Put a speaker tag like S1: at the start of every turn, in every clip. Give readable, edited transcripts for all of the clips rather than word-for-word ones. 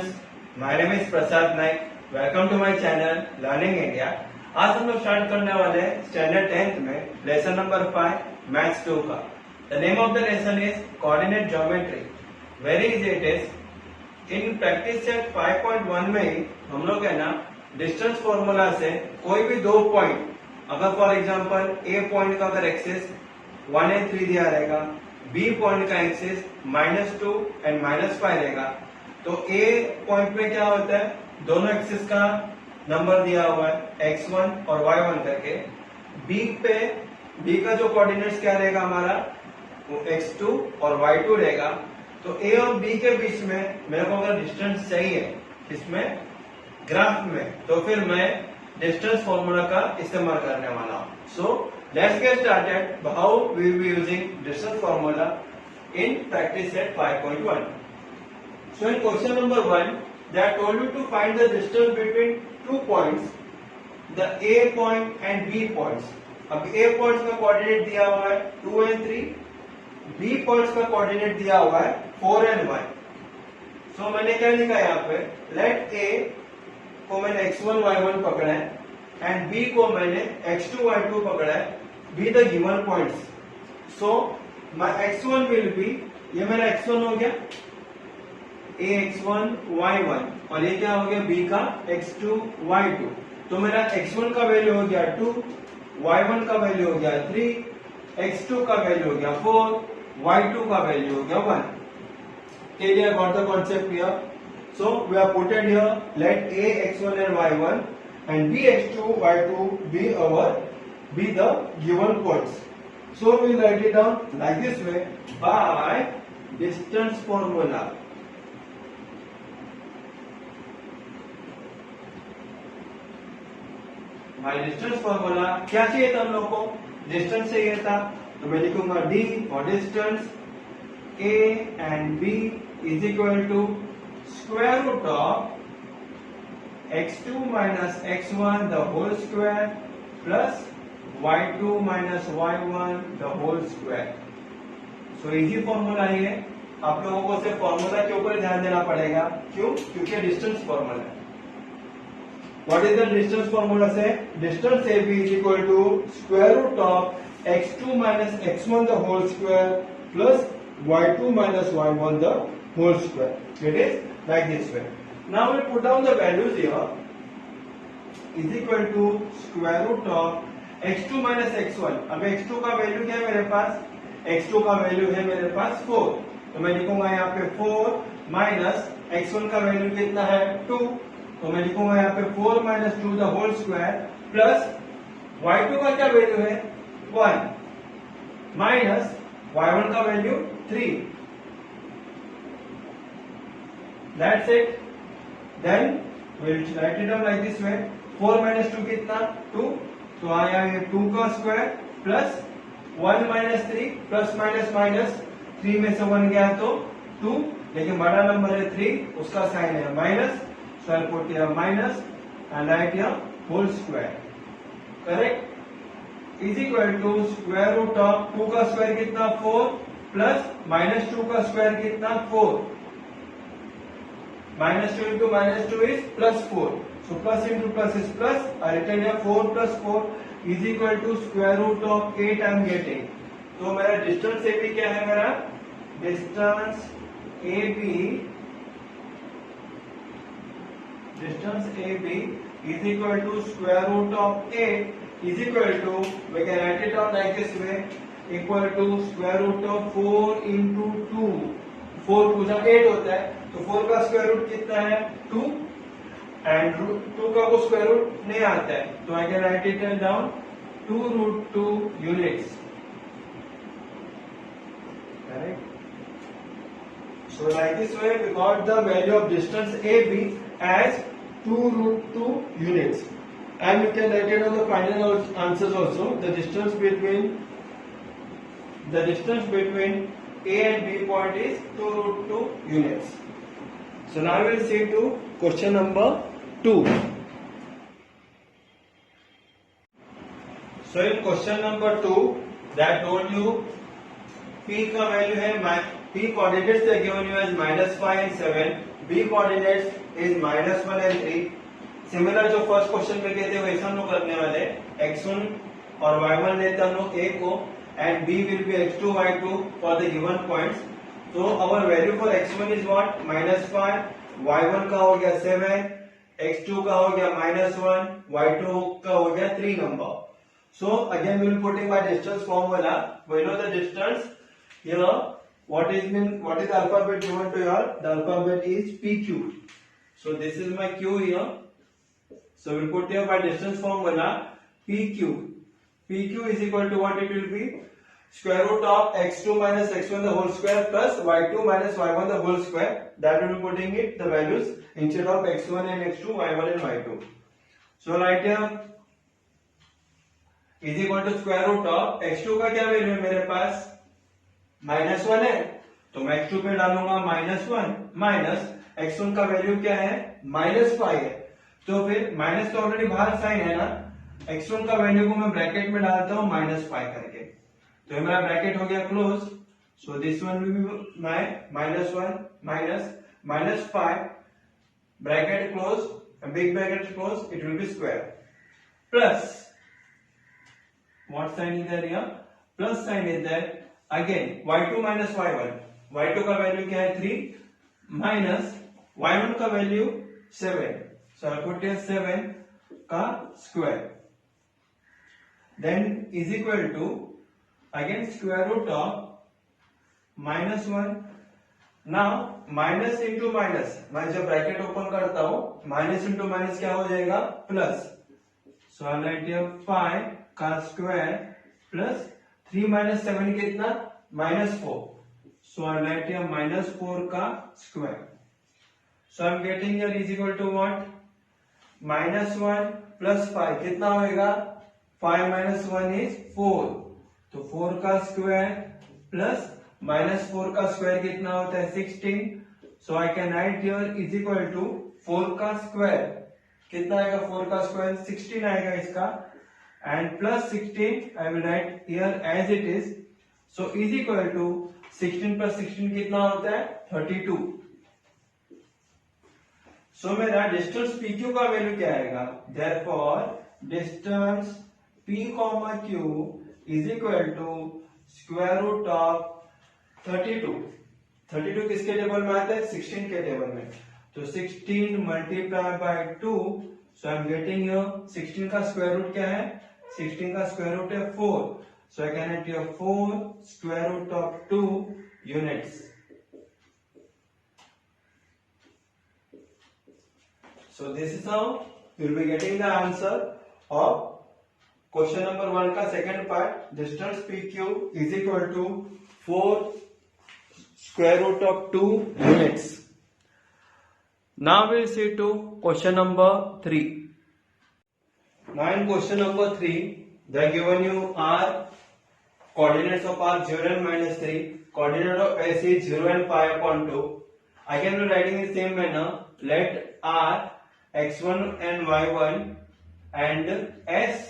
S1: Students, my name is Prasad Naik. Welcome to my channel learning India. आज हम लोग start करने वाले हैं स्टैंडर्ड 10th में लेसन नंबर 5 मैथ्स 2 का। The name of the lesson is coordinate geometry. Very easy it is. In practice set 5.1 में ही हम लोग है ना डिस्टेंस फॉर्मूला से कोई भी दो पॉइंट, अगर फॉर एग्जांपल ए पॉइंट का अगर एक्सिस 1 and 3 दिया रहेगा, बी पॉइंट का एक्सिस -2 and -5 रहेगा, तो ए पॉइंट में क्या होता है, दोनों एक्सिस का नंबर दिया हुआ है x1 और y1 करके। बी का जो कोऑर्डिनेट्स क्या रहेगा हमारा, वो x2 और y2 रहेगा। तो ए और बी के बीच में मेरे को अगर डिस्टेंस चाहिए इसमें ग्राफ में, तो फिर मैं डिस्टेंस फॉर्मूला का इस्तेमाल करने वाला हूं। So let's get started how we will be using distance formula in practice set 5.1। So in question number 1 they are told you to find the distance between two points, the A point and B points। अब A points का coordinate दिया हुआ है 2 and 3, B points का coordinate दिया हुआ है 4 and 1। सो मैंने क्या लिखा है यहाँ पे, लेट A को मैंने x1 y1 पकड़ा है एंड B को मैंने x2 y2 पकड़ा है, be the given points. So my x1 will be, ये मेरा x1 हो गया, a x1 y1, और ये क्या हो गया b का x2 y2। तो मेरा x1 का वैल्यू हो गया 2, y1 का वैल्यू हो गया 3, x2 का वैल्यू हो गया 4, y2 का वैल्यू हो गया 1। Clear got the concept here? So we have put it here, let a x1 and y1 and b x2 y2 be the given points. So we will write it down like this way, by distance formula। हमारी distance formula क्या चाहिए था, हम लोग को distance चाहिए था, तो मैं लिखूंगा d for distance a and b is equal to square root of x2 minus x1 the whole square plus y2 minus y1 the whole square. So easy formula है, आप लोगों को सिर्फ फॉर्मूला के ऊपर ध्यान देना पड़ेगा। क्यों? क्योंकि डिस्टेंस फॉर्मूला है। What is the distance formula? Say distance AB is equal to square root of x2 minus x1 the whole square plus y2 minus y1 the whole square. It is like this way. Now we put down the values here. Is equal to square root of x2 minus x1। अब x2 का value क्या है मेरे पास, x2 का value है मेरे पास 4, तो मैं लिखूंगा यहाँ पे 4 माइनस x1 का वैल्यू कितना है 2, तो मैं लिखूंगा यहाँ पे 4 minus 2 the whole square plus y2 का क्या वैल्यू है 1 माइनस y1 का value 3। That's it. Then will write it down like this way, 4 minus 2 कितना 2, तो आया ये 2 का square plus 1 minus 3 plus minus minus 3 में से 1 गया तो 2, लेकिन बड़ा नंबर है 3, उसका साइन है minus, so I'll put here minus and write here whole square, correct, is equal to square root of 2 का स्क्वायर कितना 4 प्लस माइनस 2 का स्क्वायर कितना 4, minus 2 into minus 2 is plus 4, so plus into plus is plus, I written here 4 plus 4 is equal to square root of 8 I am getting। तो मेरा distance AB क्या है, मेरा distance AB is equal to square root of 8 is equal to, we can write it out like this way, equal to square root of 4 into 2, 4 2 जा 8 होता है, तो 4 का स्क्वायर रूट कितना है 2 एंड 2 का को स्क्वायर रूट नहीं आता है, तो I can write it down 2 root 2 units, correct. So like this way we got the value of distance AB as 2 root 2 units, and you can write it on the final answers also, the distance between A and B point is 2 root 2 units। So now we will see to question number 2। So in question number 2 that told you P का value है, P coordinates given you as -5 and 7, B B coordinates is -1 and 3. Similar जो first question में कहते हैं वैसा हम लोग करने वाले, x1 और y1 लेते हम लोग A को and B will be x2 y2 for the given points. So our value for x1 is what? -5, y1 का हो गया 7, x2 का हो गया -1, y2 का हो गया 3 number. So again we will putting by distance formula. We know the distance here. What is the alphabet given to you? The alphabet is PQ. So this is my Q here. So we'll put here by distance formula PQ. PQ is equal to what it will be? Square root of x2 minus x1 the whole square plus y2 minus y1 the whole square. That will be putting it the values instead of x1 and x2, y1 and y2. So right here is equal to square root of x2 का क्या value है मेरे पास? -1 है, तो मैं x2 पे डालूंगा -1 minus x1 का वैल्यू क्या है? -5 है, तो फिर माइनस तो ऑलरेडी बाहर साइन है ना, x1 का वैल्यू को मैं ब्रैकेट में डालता हूँ -5 करके, तो मेरा ब्रैकेट हो गया close. So this one will be my -1 minus -5 bracket close, big bracket close, it will B square plus what sign is there here? Plus sign is there. Again y2 minus y1. y2 का value क्या है? 3 minus y1 का value 7. So I put here 7 का square. Then is equal to again square root of -1. Now minus into minus, मैं जब bracket open करता हूं minus into minus क्या हो जाएगा? Plus. So I write here 5 का स्क्वायर प्लस 3 माइनस 7 कितना? -4. सो आई राइट हियर -4 का square. So I am getting here is equal to what? -1 plus 5 कितना होएगा? 5 माइनस 1 इज 4, तो 4 का स्क्वायर प्लस -4 का स्क्वायर कितना होता है? 16. So I can write here is equal to 4 का स्क्वायर कितना आएगा? 4 का स्क्वायर 16 आएगा इसका, and plus 16 I will write here as it is. So is equal to 16 plus 16 कितना होता है? 32. So मेरा डिस्टेंस PQ का वैल्यू क्या आएगा? Therefore distance P, Q is equal to square root of 32. 32 किसके टेबल में आता है? 16 के टेबल में. तो 16 multiplied by 2. So I am getting here 16 का स्क्वायर रूट क्या है? 16 का स्क्वायर रूट है 4. So I can write here 4 square root of 2 units. So this is how you will be getting the answer of question number 1 का second part. Distance PQ is equal to 4 square root of 2 units. Now we'll see to question number 3. Now in question number 3, they are given you are coordinates of arc 0 and -3. Coordinate of S is 0 and pi upon 2. Again we are writing in the same manner. Let R x1 and y1 and S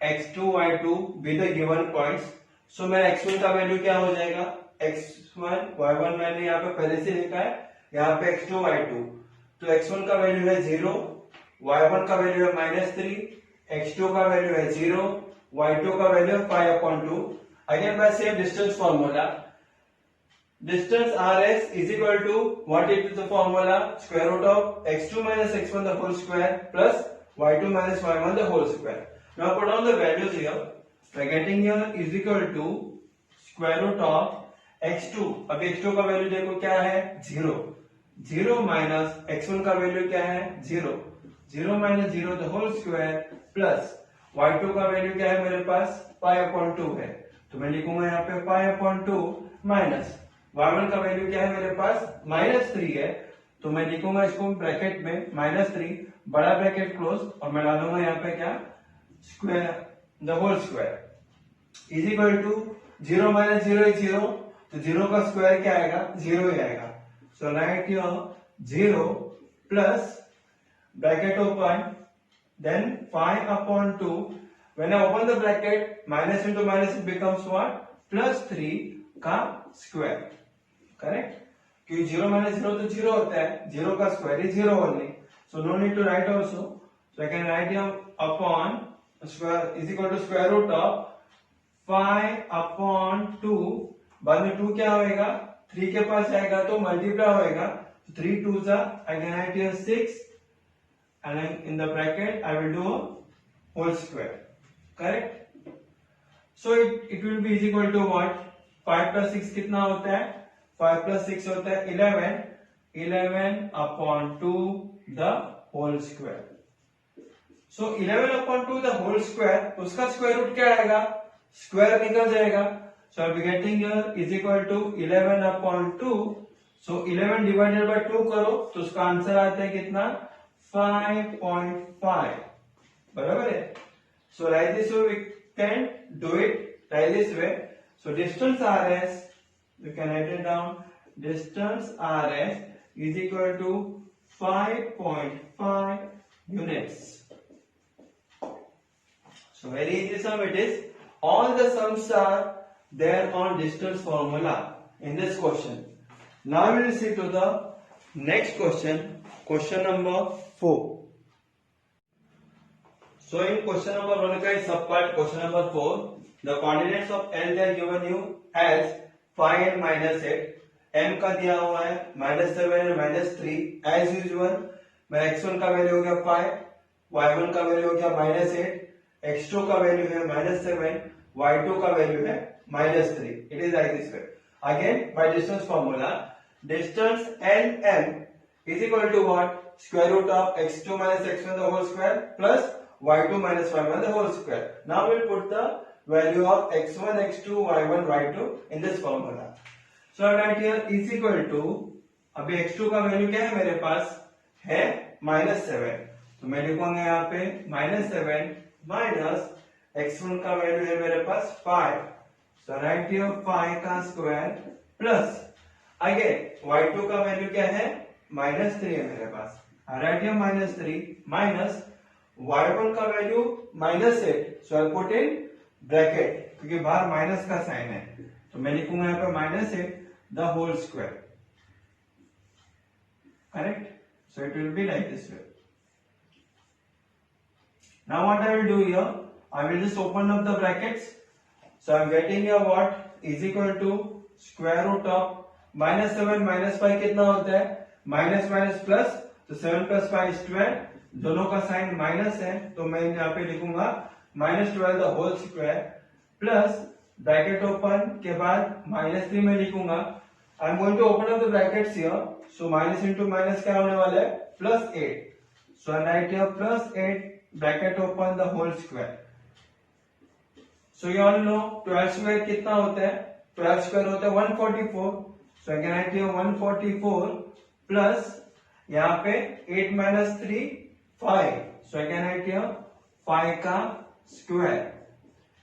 S1: x2 y2 be the given points. So मेरा x1 का value क्या हो जाएगा? x1 y1 मैंने यहाँ पे पहले से लिखा है, यहाँ पे x2 y2, तो x1 का वैल्यू है 0, y1 का वैल्यू है -3, x2 का वैल्यू है 0, y2 का वैल्यू है 5/2. Again by same distance formula, distance rs is equal to what is the formula? Square root of x2 minus x1 the whole square plus y2 minus y1 the whole square. Now put down the values here. By getting here is equal to square root of x2. अब x2 का value देखो क्या है? 0. 0 minus x1 का value क्या है? 0. 0 minus 0 the whole square plus y2 का value क्या है मेरे पास? π/2 है, तो मैं लिखूंगा यहाँ पे π/2 माइनस y1 का वैल्यू क्या है मेरे पास? -3 है, तो मैं लिखूंगा इसको ब्रैकेट में -3 बड़ा ब्रैकेट क्लोज, और मैं डालूंगा यहाँ पे क्या? Square the whole square is equal to 0 minus 0 is 0, तो 0 का स्क्वायर क्या आएगा? 0 ही आएगा. So write here 0 plus bracket open, then 5/2. When I open the bracket, minus into minus it becomes what? +3 का square. Correct? क्योंकि 0 माइनस 0 तो 0 होता है, 0 का square is 0 only, so no need to write also, so I can write here upon square is equal to square root of 5 upon 2, बाद में 2 क्या होएगा, 3 के पास आएगा तो मल्टीप्लाई होएगा, 3 2 I can write here 6 and then in the bracket I will do a whole square, correct? So it will be is equal to what, 5 plus 6 कितना होता है, 5 plus 6 होता है 11, 11 upon 2 the whole square. So 11 upon 2 the whole square, उसका square root क्या आएगा, square निकल जाएगा, so I'll be getting here is equal to 11 upon 2, so 11 divided by 2 करो तो उसका आंसर आता है कितना, 5.5, बराबर है. So like this way we can do it like this way. So distance RS, you can write it down, distance RS is equal to 5.5 units. So very easy sum it is. All the sums are there on distance formula in this question. Now we will see to the next question, question number 4. So in question number 1 का subpart question number 4, the coordinates of L they are given you as 5 and minus 8. M का दिया हुआ है -7 and -3. As usual, मेरा x1 का value हो गया 5, y1 का वैल्यू हो गया -8, x2 का वैल्यू है -7, y2 का वैल्यू है -3. It is like this way. Again, by distance formula, distance LM is equal to what? Square root of x2 minus x1 the whole square plus y2 minus y1 the whole square. Now we'll put the value of x1, x2, y1, y2 in this formula. So I write here is equal to, अभी x2 का value क्या है मेरे पास, है -7, तो मैं लिखूंगा यहाँ पे -7 माइनस x1 का वैल्यू है मेरे पास 5, so राइट हियर 5 का स्क्वायर प्लस अगेन y2 का वैल्यू क्या है, -3 है मेरे पास, राइट हियर -3 माइनस y1 का value -8, so I put in bracket क्योंकि बाहर माइनस का साइन है, तो मैं लिखूंगा यहाँ पे -8 the whole square, correct. So it will be like this way. Now what I will do here, I will just open up the brackets. So I am getting here what is equal to square root of -7 -5 कितना होता है, minus minus plus, तो 7 plus 5 is 12, दोनों का sign minus है तो मैं यहाँ पे लिखूंगा -12 the whole square plus bracket open के बाद -3 में लिखूंगा. I am going to open up the brackets here, so minus into minus क्या होने वाला है, +8, so I write here +8 bracket open the whole square. So you all know 12 square कितना होता है, 12 square होता है 144, so I can write here 144 plus यहाँ पे 8 minus 3 5, so I can write here 5 का square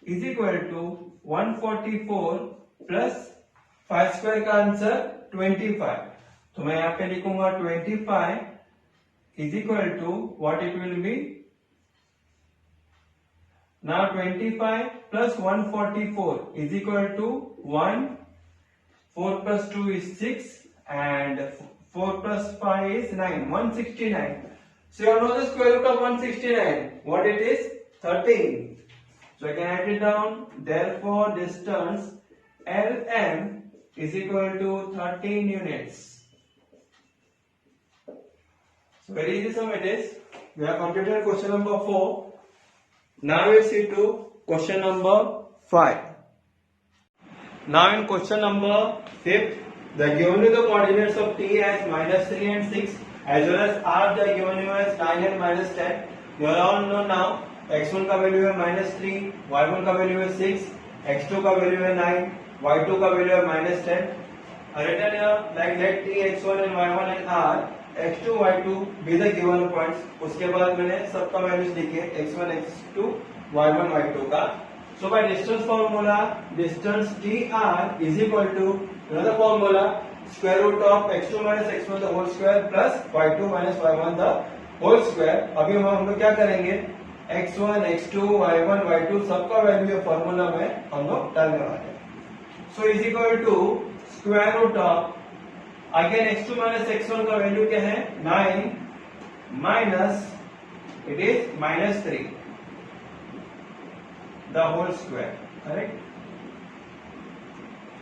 S1: is equal to 144 plus 5 square का answer 25, तो मैं यहाँ पे लिखूंगा 25 is equal to what it will be. Now 25 plus 144 is equal to 1, 4 plus 2 is 6 and 4 plus 5 is 9, 169. So you know the square root of 169, what it is, 13. So I can write it down, therefore distance LM is equal to 13 units. So very easy sum it is. We have completed question number 4. Now we'll see to question number 5. Now in question number 5, they are given you the coordinates of t as -3 and 6 as well as r they are given you as 9 and -10. You all know now x1 का value है -3, y1 का value है 6, x2 का value है 9, y2 का value है -10. Written here like let t x1 and y1 and r x2 y2 be the given points. उसके बाद मैंने सबका वैल्यूज लिखे x1 x2 y1 y2 का. So by distance formula, distance dr is equal to another formula square root of x2 minus x1 the whole square plus y2 minus y1 the whole square. अभी हम लोग क्या करेंगे, x1 x2 y1 y2 सबका value formula में हम लोग डालने वाले हैं. So is equal to square root of again x2 minus x1 का वैल्यू क्या है 9 minus it is minus 3 the whole square correct.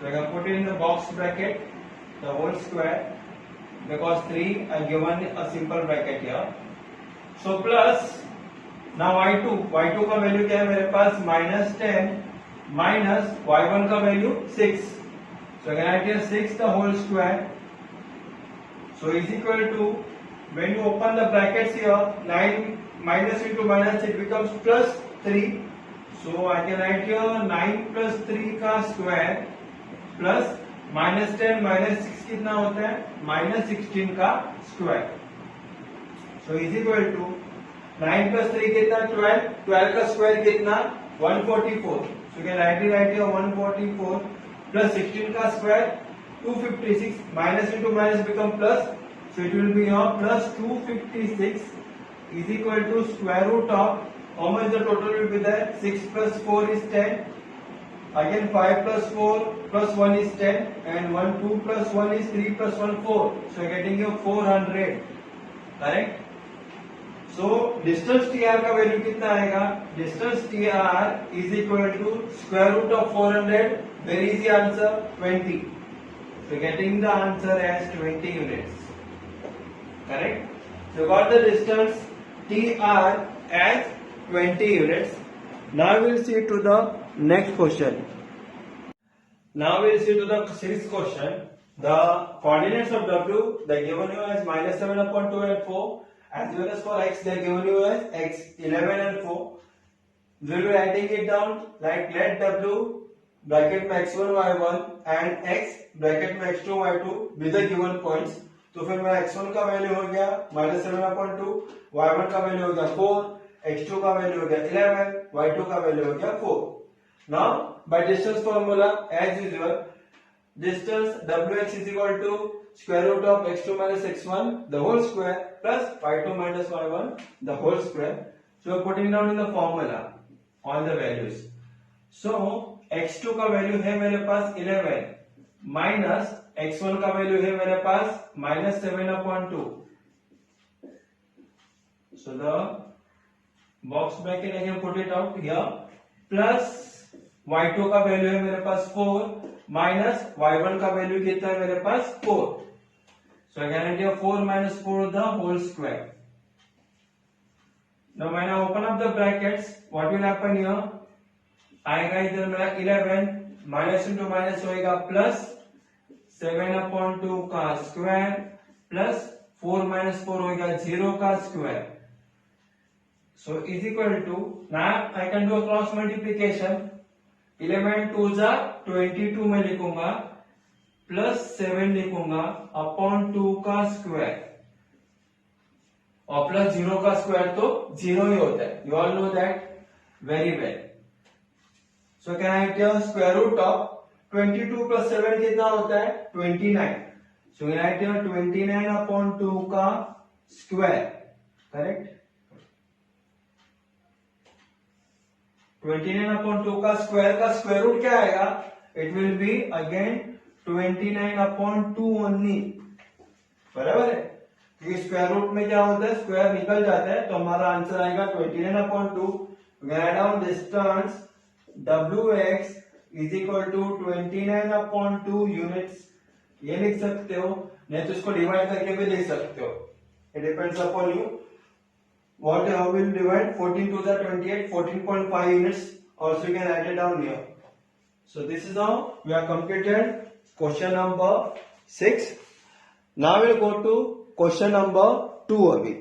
S1: So I can put it in the box bracket the whole square because 3 I given a simple bracket here. So plus now y2 का value क्या है मेरे पास minus 10 minus y1 का value 6. So I can write here 6 the whole square. So is equal to when you open the brackets here 9 minus into minus it becomes plus 3. So I can write here 9 plus 3 का square plus minus 10 minus 6 कितना होता है minus 16 का square. So is equal to 9 plus 3 कितना 12 12 का square कितना 144. So you can write here 144 plus 16 का square 256 minus into minus become plus, so it will be here plus 256 is equal to square root of how much the total will be there 6 plus 4 is 10, again 5 plus 4 plus 1 is 10 and 1 2 plus 1 is 3 plus 1 4, so you are getting here 400 correct. So distance tr का value कितना आएगा distance tr is equal to square root of 400, very easy answer 20. So getting the answer as 20 units. Correct? So got the distance TR as 20 units. Now we'll see to the next question. Now we'll see to the sixth question. The coordinates of W they given you as minus 7 upon 2 and 4, as well as for X they given you as X 11 and 4. We'll be writing it down like let W bracket में x1 y1 and x bracket में x2 y2 with the given points. तो फिर मेरा x1 का value हो गया -7/2, y1 का value हो गया 4, x2 का वैल्यू हो गया 11, y2 का वैल्यू हो गया 4. Now by distance formula as usual distance wx is equal to square root of x2 minus x1 the whole square plus y2 minus y1 the whole square. So putting down in the formula all the values. So x2 का value है मेरे पास 11 minus x1 का value है मेरे पास -7/2. So the box bracket I can put it out here plus y2 का value है मेरे पास 4 minus y1 का वैल्यू कितना है मेरे पास 4. So I can write here 4 minus 4 the whole square. Now when I open up the brackets what will happen here आएगा इधर मेरा 11 माइनस इंटू माइनस होएगा प्लस 7/2 का स्क्वायर प्लस 4 minus 4 होएगा 0 का square. So is equal to now I can do cross multiplication 11 2 जा 22 में लिखूंगा प्लस 7 लिखूंगा अपॉन 2 का स्क्वायर और प्लस 0 का स्क्वायर तो 0 ही होता है. You all know that very well. So can I write here square root of 22 plus 7 कितना होता है 29. So we write here 29/2 का स्क्वायर करेक्ट. 29/2 का स्क्वायर रूट क्या आएगा it will be again 29/2 only बराबर है क्योंकि स्क्वायर रूट में क्या होता है स्क्वायर निकल जाता है. तो हमारा आंसर आएगा 29/2. Write down distance wx is equal to 29/2 units. ये लिख सकते हो नहीं तो इसको डिवाइड करके भी लिख सकते हो. It depends upon you. What how will divide 14 to the 28 14.5 units. Also you can write it down here. So this is how we have completed question number 6. Now we'll go to question number 2 अभी.